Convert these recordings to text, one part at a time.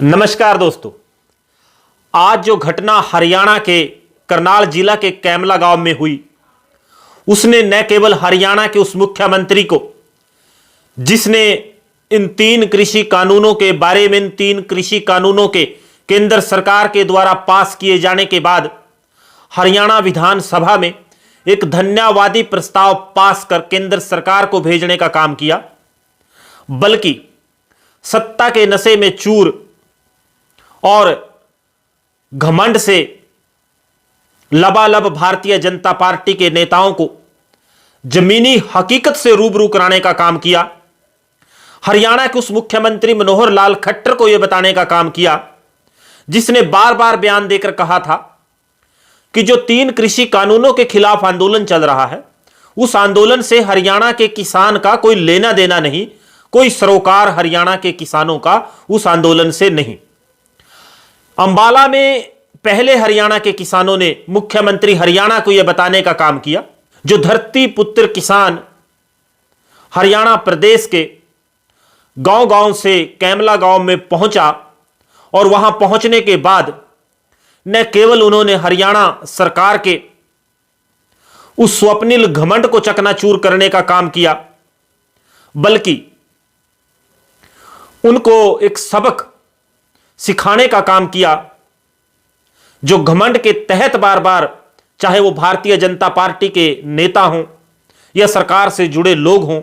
नमस्कार दोस्तों, आज जो घटना हरियाणा के करनाल जिला के कैमला गांव में हुई, उसने न केवल हरियाणा के उस मुख्यमंत्री को, जिसने इन 3 कृषि कानूनों के बारे में, इन 3 कृषि कानूनों के केंद्र सरकार के द्वारा पास किए जाने के बाद हरियाणा विधानसभा में एक धन्यवादी प्रस्ताव पास कर केंद्र सरकार को भेजने का काम किया, बल्कि सत्ता के नशे में चूर और घमंड से लबालब भारतीय जनता पार्टी के नेताओं को जमीनी हकीकत से रूबरू कराने का काम किया। हरियाणा के उस मुख्यमंत्री मनोहर लाल खट्टर को यह बताने का काम किया, जिसने बार बार बयान देकर कहा था कि जो 3 कृषि कानूनों के खिलाफ आंदोलन चल रहा है, उस आंदोलन से हरियाणा के किसान का कोई लेना देना नहीं, कोई सरोकार हरियाणा के किसानों का उस आंदोलन से नहीं। अंबाला में पहले हरियाणा के किसानों ने मुख्यमंत्री हरियाणा को यह बताने का काम किया, जो धरती पुत्र किसान हरियाणा प्रदेश के गांव-गांव से कैमला गांव में पहुंचा और वहां पहुंचने के बाद न केवल उन्होंने हरियाणा सरकार के उस स्वप्निल घमंड को चकनाचूर करने का काम किया, बल्कि उनको एक सबक सिखाने का काम किया। जो घमंड के तहत बार बार, चाहे वो भारतीय जनता पार्टी के नेता हों या सरकार से जुड़े लोग हों,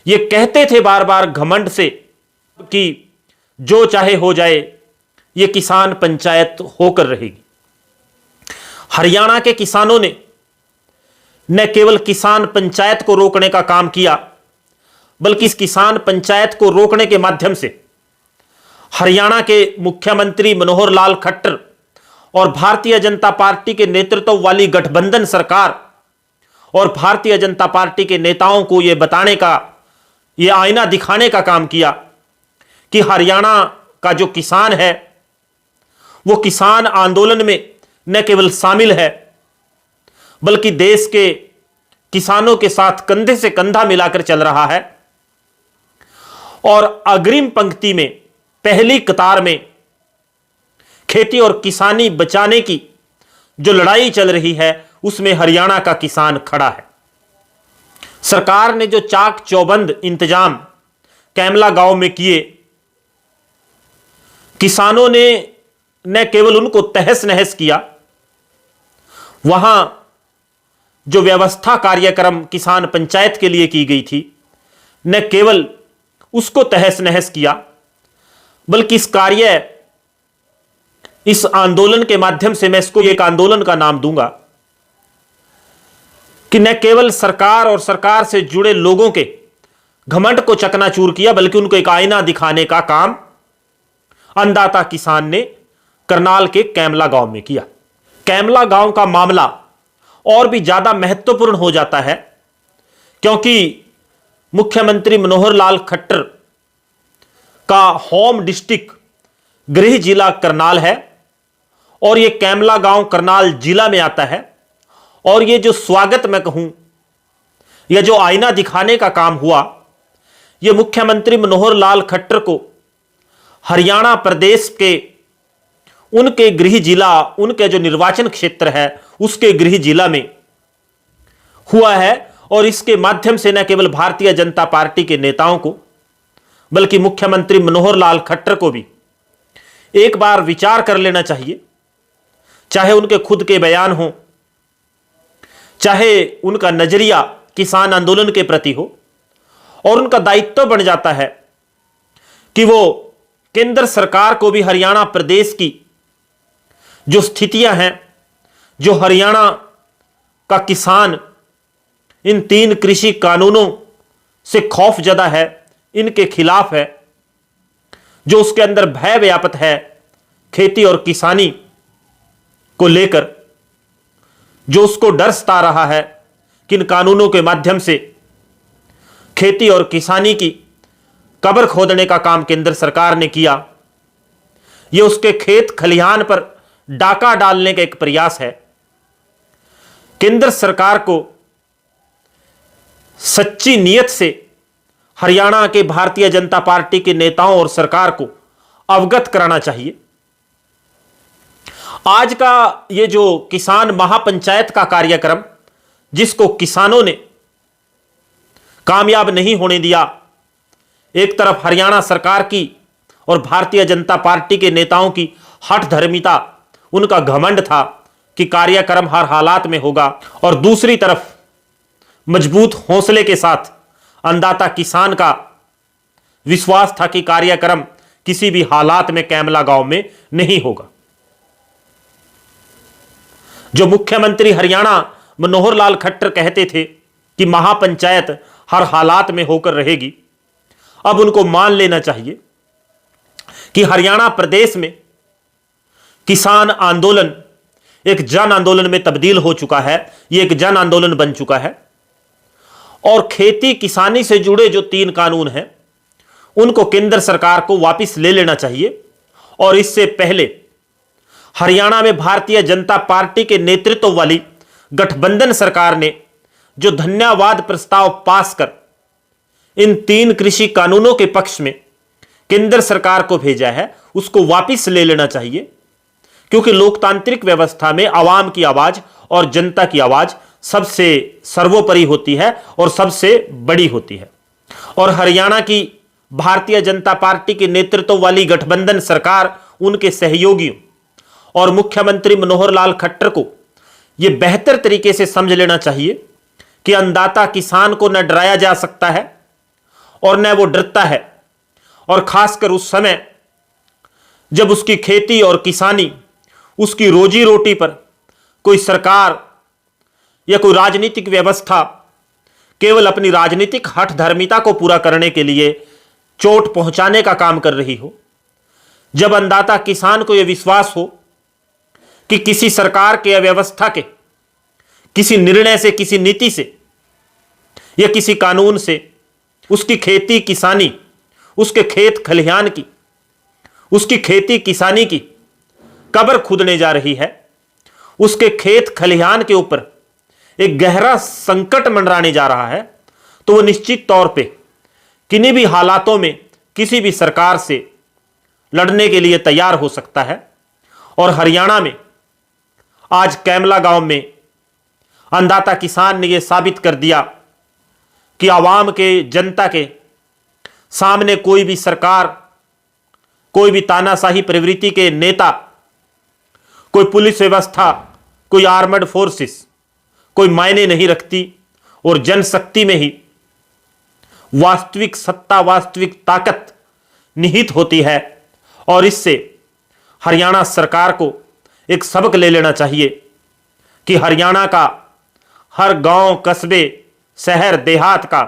ये कहते थे बार बार घमंड से कि जो चाहे हो जाए, ये किसान पंचायत होकर रहेगी। हरियाणा के किसानों ने न केवल किसान पंचायत को रोकने का काम किया, बल्कि इस किसान पंचायत को रोकने के माध्यम से हरियाणा के मुख्यमंत्री मनोहर लाल खट्टर और भारतीय जनता पार्टी के नेतृत्व वाली गठबंधन सरकार और भारतीय जनता पार्टी के नेताओं को यह बताने का, यह आईना दिखाने का काम किया कि हरियाणा का जो किसान है, वो किसान आंदोलन में न केवल शामिल है, बल्कि देश के किसानों के साथ कंधे से कंधा मिलाकर चल रहा है और अग्रिम पंक्ति में, पहली कतार में खेती और किसानी बचाने की जो लड़ाई चल रही है, उसमें हरियाणा का किसान खड़ा है। सरकार ने जो चाक चौबंद इंतजाम कैमला गांव में किए, किसानों ने न केवल उनको तहस नहस किया, वहां जो व्यवस्था कार्यक्रम किसान पंचायत के लिए की गई थी, न केवल उसको तहस नहस किया, बल्कि इस आंदोलन के माध्यम से, मैं इसको एक आंदोलन का नाम दूंगा, कि न केवल सरकार और सरकार से जुड़े लोगों के घमंड को चकनाचूर किया, बल्कि उनको एक आईना दिखाने का काम अन्नदाता किसान ने करनाल के कैमला गांव में किया। कैमला गांव का मामला और भी ज्यादा महत्वपूर्ण हो जाता है, क्योंकि मुख्यमंत्री मनोहर लाल खट्टर का होम डिस्ट्रिक्ट गृह जिला करनाल है और यह कैमला गांव करनाल जिला में आता है। और यह जो स्वागत मैं कहूं, यह जो आईना दिखाने का काम हुआ, यह मुख्यमंत्री मनोहर लाल खट्टर को हरियाणा प्रदेश के उनके गृह जिला, उनके जो निर्वाचन क्षेत्र है, उसके गृह जिला में हुआ है। और इसके माध्यम से न केवल भारतीय जनता पार्टी के नेताओं को, बल्कि मुख्यमंत्री मनोहर लाल खट्टर को भी एक बार विचार कर लेना चाहिए, चाहे उनके खुद के बयान हो, चाहे उनका नजरिया किसान आंदोलन के प्रति हो, और उनका दायित्व बन जाता है कि वो केंद्र सरकार को भी हरियाणा प्रदेश की जो स्थितियां हैं, जो हरियाणा का किसान इन 3 कृषि कानूनों से खौफजदा है, इनके खिलाफ है, जो उसके अंदर भय व्याप्त है खेती और किसानी को लेकर, जो उसको डर सता रहा है कि इन कानूनों के माध्यम से खेती और किसानी की कब्र खोदने का काम केंद्र सरकार ने किया, यह उसके खेत खलिहान पर डाका डालने का एक प्रयास है। केंद्र सरकार को सच्ची नीयत से हरियाणा के भारतीय जनता पार्टी के नेताओं और सरकार को अवगत कराना चाहिए। आज का यह जो किसान महापंचायत का कार्यक्रम, जिसको किसानों ने कामयाब नहीं होने दिया, एक तरफ हरियाणा सरकार की और भारतीय जनता पार्टी के नेताओं की हठधर्मिता, उनका घमंड था कि कार्यक्रम हर हालात में होगा, और दूसरी तरफ मजबूत हौसले के साथ अन्नदाता किसान का विश्वास था कि कार्यक्रम किसी भी हालात में कैमला गांव में नहीं होगा। जो मुख्यमंत्री हरियाणा मनोहर लाल खट्टर कहते थे कि महापंचायत हर हालात में होकर रहेगी, अब उनको मान लेना चाहिए कि हरियाणा प्रदेश में किसान आंदोलन एक जन आंदोलन में तब्दील हो चुका है। यह एक जन आंदोलन बन चुका है, और खेती किसानी से जुड़े जो 3 कानून हैं उनको केंद्र सरकार को वापस ले लेना चाहिए। और इससे पहले हरियाणा में भारतीय जनता पार्टी के नेतृत्व वाली गठबंधन सरकार ने जो धन्यवाद प्रस्ताव पास कर इन 3 कृषि कानूनों के पक्ष में केंद्र सरकार को भेजा है, उसको वापस ले लेना चाहिए। क्योंकि लोकतांत्रिक व्यवस्था में आवाम की आवाज और जनता की आवाज सबसे सर्वोपरि होती है और सबसे बड़ी होती है। और हरियाणा की भारतीय जनता पार्टी के नेतृत्व वाली गठबंधन सरकार, उनके सहयोगियों और मुख्यमंत्री मनोहर लाल खट्टर को यह बेहतर तरीके से समझ लेना चाहिए कि अन्नदाता किसान को न डराया जा सकता है और न वो डरता है। और खासकर उस समय जब उसकी खेती और किसानी, उसकी रोजी रोटी पर कोई सरकार या कोई राजनीतिक व्यवस्था केवल अपनी राजनीतिक हठधर्मिता को पूरा करने के लिए चोट पहुंचाने का काम कर रही हो। जब अन्नदाता किसान को यह विश्वास हो कि किसी सरकार के व्यवस्था के किसी निर्णय से, किसी नीति से या किसी कानून से उसकी खेती किसानी, उसके खेत खलिहान की, उसकी खेती किसानी की कब्र खुदने जा रही है, उसके खेत खलिहान के ऊपर एक गहरा संकट मंडराने जा रहा है, तो वह निश्चित तौर पे किन्हीं भी हालातों में किसी भी सरकार से लड़ने के लिए तैयार हो सकता है। और हरियाणा में आज कैमला गांव में अन्नदाता किसान ने यह साबित कर दिया कि आवाम के, जनता के सामने कोई भी सरकार, कोई भी तानाशाही प्रवृत्ति के नेता, कोई पुलिस व्यवस्था, कोई आर्मड फोर्सेस कोई मायने नहीं रखती। और जनशक्ति में ही वास्तविक सत्ता, वास्तविक ताकत निहित होती है। और इससे हरियाणा सरकार को एक सबक ले लेना चाहिए कि हरियाणा का हर गांव, कस्बे, शहर, देहात का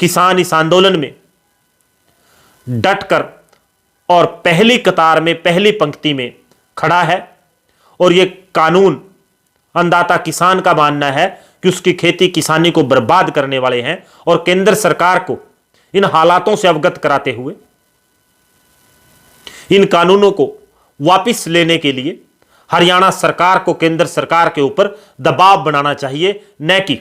किसान इस आंदोलन में डटकर और पहली कतार में, पहली पंक्ति में खड़ा है। और यह कानून अन्नदाता किसान का मानना है कि उसकी खेती किसानी को बर्बाद करने वाले हैं। और केंद्र सरकार को इन हालातों से अवगत कराते हुए इन कानूनों को वापस लेने के लिए हरियाणा सरकार को केंद्र सरकार के ऊपर दबाव बनाना चाहिए, न कि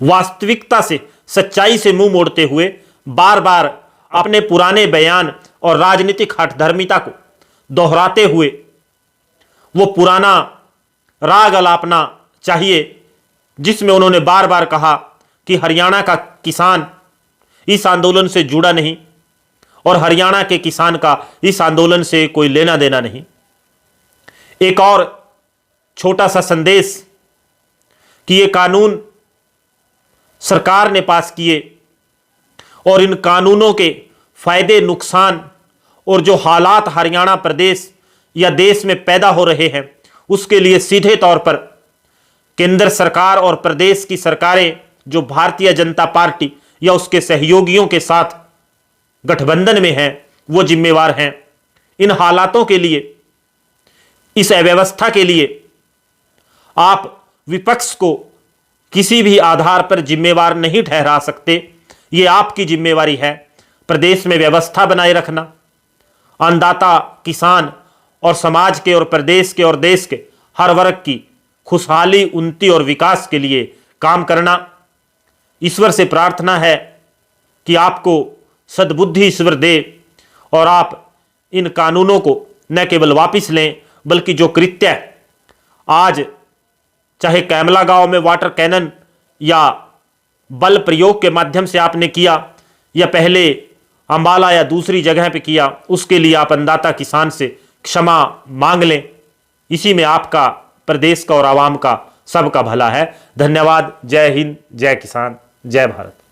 वास्तविकता से, सच्चाई से मुंह मोड़ते हुए बार बार अपने पुराने बयान और राजनीतिक हठधर्मिता को दोहराते हुए वो पुराना राग अलापना चाहिए, जिसमें उन्होंने बार बार कहा कि हरियाणा का किसान इस आंदोलन से जुड़ा नहीं और हरियाणा के किसान का इस आंदोलन से कोई लेना देना नहीं। एक और छोटा सा संदेश कि ये कानून सरकार ने पास किए और इन कानूनों के फायदे, नुकसान और जो हालात हरियाणा प्रदेश या देश में पैदा हो रहे हैं, उसके लिए सीधे तौर पर केंद्र सरकार और प्रदेश की सरकारें जो भारतीय जनता पार्टी या उसके सहयोगियों के साथ गठबंधन में हैं, वो जिम्मेवार हैं। इन हालातों के लिए, इस अव्यवस्था के लिए आप विपक्ष को किसी भी आधार पर जिम्मेवार नहीं ठहरा सकते। ये आपकी जिम्मेवारी है प्रदेश में व्यवस्था बनाए रखना अन्नदाता किसान और समाज के और प्रदेश के और देश के हर वर्ग की खुशहाली, उन्नति और विकास के लिए काम करना। ईश्वर से प्रार्थना है कि आपको सद्बुद्धि ईश्वर दे और आप इन कानूनों को न केवल वापस लें, बल्कि जो कृत्य आज चाहे कैमला गांव में वाटर कैनन या बल प्रयोग के माध्यम से आपने किया या पहले अंबाला या दूसरी जगह पे किया, उसके लिए आप अन्नदाता किसान से क्षमा मांग लें। इसी में आपका, प्रदेश का और आवाम का, सबका भला है। धन्यवाद। जय हिंद, जय किसान, जय भारत।